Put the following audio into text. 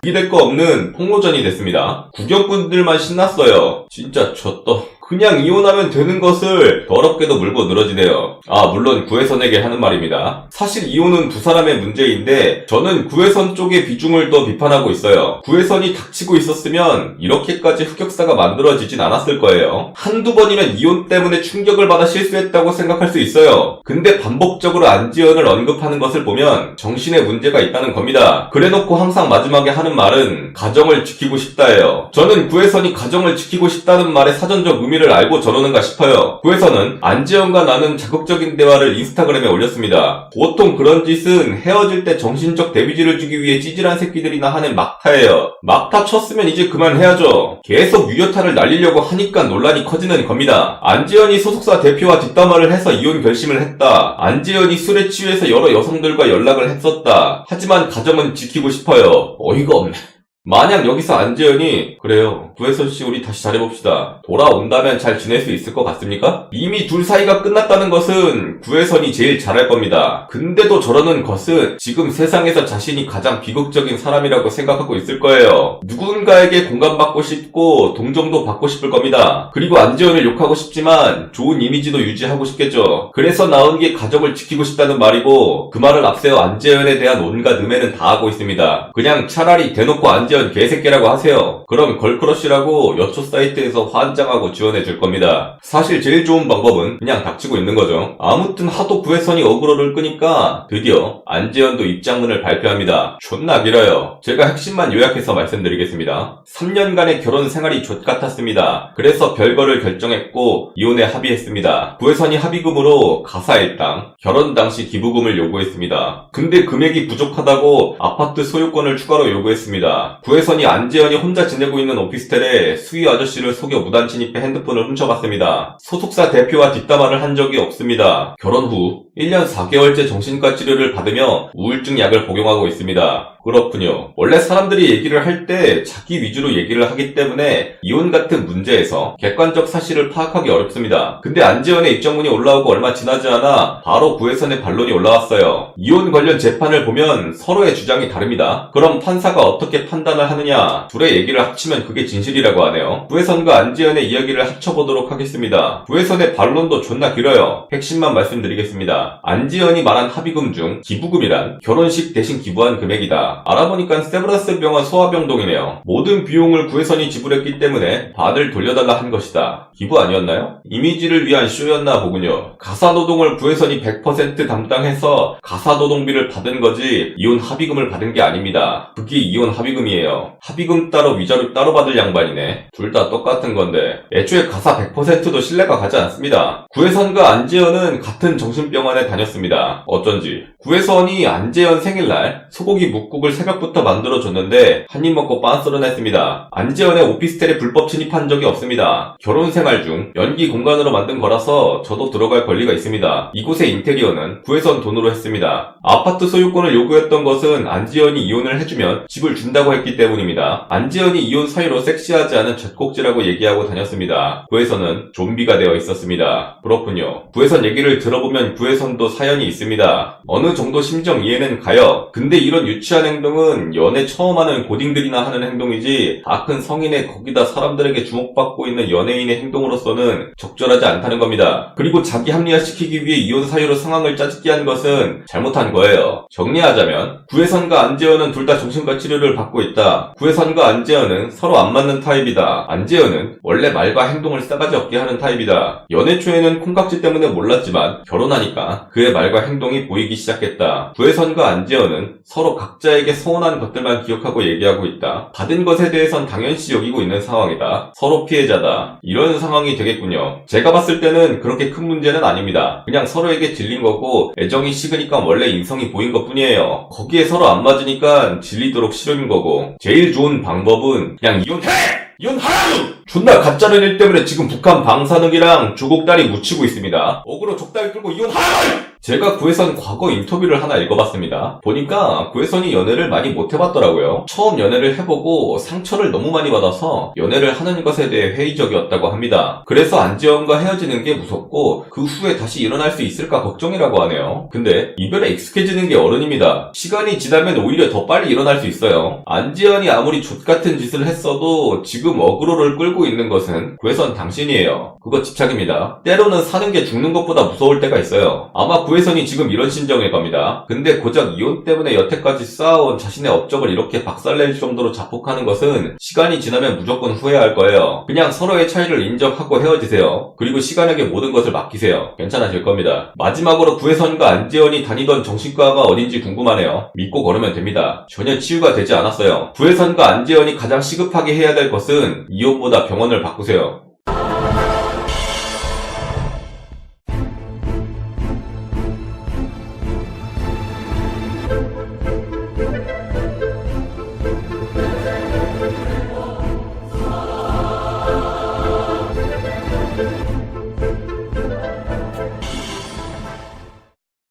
기댈 거 없는 폭로전이 됐습니다. 구경꾼들만 신났어요. 진짜 졌더. 그냥 이혼하면 되는 것을 더럽게도 물고 늘어지네요. 물론 구혜선에게 하는 말입니다. 사실 이혼은 두 사람의 문제인데 저는 구혜선 쪽의 비중을 더 비판하고 있어요. 구혜선이 닥치고 있었으면 이렇게까지 흑역사가 만들어지진 않았을 거예요. 한두 번이면 이혼 때문에 충격을 받아 실수했다고 생각할 수 있어요. 근데 반복적으로 안지연을 언급하는 것을 보면 정신에 문제가 있다는 겁니다. 그래놓고 항상 마지막에 하는 말은 가정을 지키고 싶다예요. 저는 구혜선이 가정을 지키고 싶다는 말의 사전적 의미를 알고 저러는가 싶어요. 구혜선은 안지연과 나눈 자극적인 대화를 인스타그램에 올렸습니다. 보통 그런 짓은 헤어질 때 정신적 데미지를 주기 위해 찌질한 새끼들이나 하는 막타예요. 막타 쳤으면 이제 그만해야죠. 계속 유효타를 날리려고 하니까 논란이 커지는 겁니다. 안지연이 소속사 대표와 뒷담화를 해서 이혼 결심을 했다. 안지연이 술에 취해서 여러 여성들과 연락을 했었다. 하지만 가정은 지키고 싶어요. 어이가 없네. 만약 여기서 안지연이 그래요, 구혜선씨 우리 다시 잘해봅시다, 돌아온다면 잘 지낼 수 있을 것 같습니까? 이미 둘 사이가 끝났다는 것은 구혜선이 제일 잘할 겁니다. 근데도 저러는 것은 지금 세상에서 자신이 가장 비극적인 사람이라고 생각하고 있을 거예요. 누군가에게 공감받고 싶고 동정도 받고 싶을 겁니다. 그리고 안지연을 욕하고 싶지만 좋은 이미지도 유지하고 싶겠죠. 그래서 나온 게 가정을 지키고 싶다는 말이고, 그 말을 앞세워 안지연에 대한 온갖 음해는 다 하고 있습니다. 그냥 차라리 대놓고 안지연 개새끼라고 하세요. 그럼 걸크러쉬라고 여초 사이트에서 환장하고 지원해줄 겁니다. 사실 제일 좋은 방법은 그냥 닥치고 있는 거죠. 아무튼 하도 구혜선이 어그로를 끄니까 드디어 안지연도 입장문을 발표합니다. 존나 길어요. 제가 핵심만 요약해서 말씀드리겠습니다. 3년간의 결혼 생활이 좆같았습니다. 그래서 별거를 결정했고 이혼에 합의했습니다. 구혜선이 합의금으로 가사 일당, 결혼 당시 기부금을 요구했습니다. 근데 금액이 부족하다고 아파트 소유권을 추가로 요구했습니다. 구혜선이 안지연이 혼자 지내고 있는 오피스텔에 수희 아저씨를 속여 무단 침입해 핸드폰을 훔쳐갔습니다. 소속사 대표와 뒷담화를 한 적이 없습니다. 결혼 후 1년 4개월째 정신과 치료를 받으며 우울증 약을 복용하고 있습니다. 그렇군요. 원래 사람들이 얘기를 할 때 자기 위주로 얘기를 하기 때문에 이혼 같은 문제에서 객관적 사실을 파악하기 어렵습니다. 근데 안지연의 입장문이 올라오고 얼마 지나지 않아 바로 구혜선의 반론이 올라왔어요. 이혼 관련 재판을 보면 서로의 주장이 다릅니다. 그럼 판사가 어떻게 판단을 하느냐? 둘의 얘기를 합치면 그게 진실이라고 하네요. 구혜선과 안지연의 이야기를 합쳐보도록 하겠습니다. 구혜선의 반론도 존나 길어요. 핵심만 말씀드리겠습니다. 안지연이 말한 합의금 중 기부금이란 결혼식 대신 기부한 금액이다. 알아보니까 세브란스 병원 소아병동이네요. 모든 비용을 구혜선이 지불했기 때문에 받을 돌려달라 한 것이다. 기부 아니었나요? 이미지를 위한 쇼였나 보군요. 가사노동을 구혜선이 100% 담당해서 가사노동비를 받은 거지 이혼 합의금을 받은 게 아닙니다. 그게 이혼 합의금이에요. 합의금 따로 위자료 따로 받을 양반이네. 둘 다 똑같은 건데 애초에 가사 100%도 신뢰가 가지 않습니다. 구혜선과 안지연은 같은 정신병원에 다녔습니다. 어쩐지 구혜선이 안지연 생일날 소고기 묵국을 새벽부터 만들어줬는데 한 입 먹고 빤스런했습니다. 안지연의 오피스텔에 불법 침입한 적이 없습니다. 결혼 생활 중 연기 공간으로 만든 거라서 저도 들어갈 권리가 있습니다. 이곳의 인테리어는 구혜선 돈으로 했습니다. 아파트 소유권을 요구했던 것은 안지연이 이혼을 해주면 집을 준다고 했기 때문입니다. 안지연이 이혼 사유로 섹시하지 않은 젖꼭지라고 얘기하고 다녔습니다. 구혜선은 좀비가 되어 있었습니다. 그렇군요. 구혜선 얘기를 들어보면 구혜선도 사연이 있습니다. 어느 정도 심정 이해는 가요. 근데 이런 유치한 행동은 연애 처음 하는 고딩들이나 하는 행동이지 다 큰 성인의, 거기다 사람들에게 주목받고 있는 연예인의 행동으로서는 적절하지 않다는 겁니다. 그리고 자기 합리화시키기 위해 이혼 사유로 상황을 짜집게 한 것은 잘못한 거예요. 정리하자면 구혜선과 안지연은 둘 다 정신과 치료를 받고 있다. 구혜선과 안지연은 서로 안 맞는 타입이다. 안지연은 원래 말과 행동을 싸가지 없게 하는 타입이다. 연애 초에는 콩깍지 때문에 몰랐지만 결혼하니까 그의 말과 행동이 보이기 시작했다. 구혜선과 안지연은 서로 각자에게 서운한 것들만 기억하고 얘기하고 있다. 받은 것에 대해선 당연시 여기고 있는 상황이다. 서로 피해자다. 이런 상황이 되겠군요. 제가 봤을 때는 그렇게 큰 문제는 아닙니다. 그냥 서로에게 질린 거고 애정이 식으니까 원래 인성이 보인 것 뿐이에요. 거기에 서로 안 맞으니까 질리도록 싫은 거고, 제일 좋은 방법은 그냥 이혼하라고! 존나 가짜는 일 때문에 지금 북한 방사능이랑 조국 딸이 묻히고 있습니다. 어그로 적당히 끌고 이혼하라! 제가 구혜선 과거 인터뷰를 하나 읽어봤습니다. 보니까 구혜선이 연애를 많이 못 해봤더라고요. 처음 연애를 해보고 상처를 너무 많이 받아서 연애를 하는 것에 대해 회의적이었다고 합니다. 그래서 안지현과 헤어지는 게 무섭고 그 후에 다시 일어날 수 있을까 걱정이라고 하네요. 근데 이별에 익숙해지는 게 어른입니다. 시간이 지나면 오히려 더 빨리 일어날 수 있어요. 안지현이 아무리 족같은 짓을 했어도 지금 어그로를 끌고 있는 것은 구혜선 당신이에요. 그거 집착입니다. 때로는 사는 게 죽는 것보다 무서울 때가 있어요. 아마 구혜선이 지금 이런 심정일 겁니다. 근데 고작 이혼 때문에 여태까지 쌓아온 자신의 업적을 이렇게 박살낼 정도로 자폭하는 것은 시간이 지나면 무조건 후회할 거예요. 그냥 서로의 차이를 인정하고 헤어지세요. 그리고 시간에게 모든 것을 맡기세요. 괜찮아질 겁니다. 마지막으로 구혜선과 안지현이 다니던 정신과가 어딘지 궁금하네요. 믿고 걸으면 됩니다. 전혀 치유가 되지 않았어요. 구혜선과 안지현이 가장 시급하게 해야 될 것은 이혼보다 병원을 바꾸세요.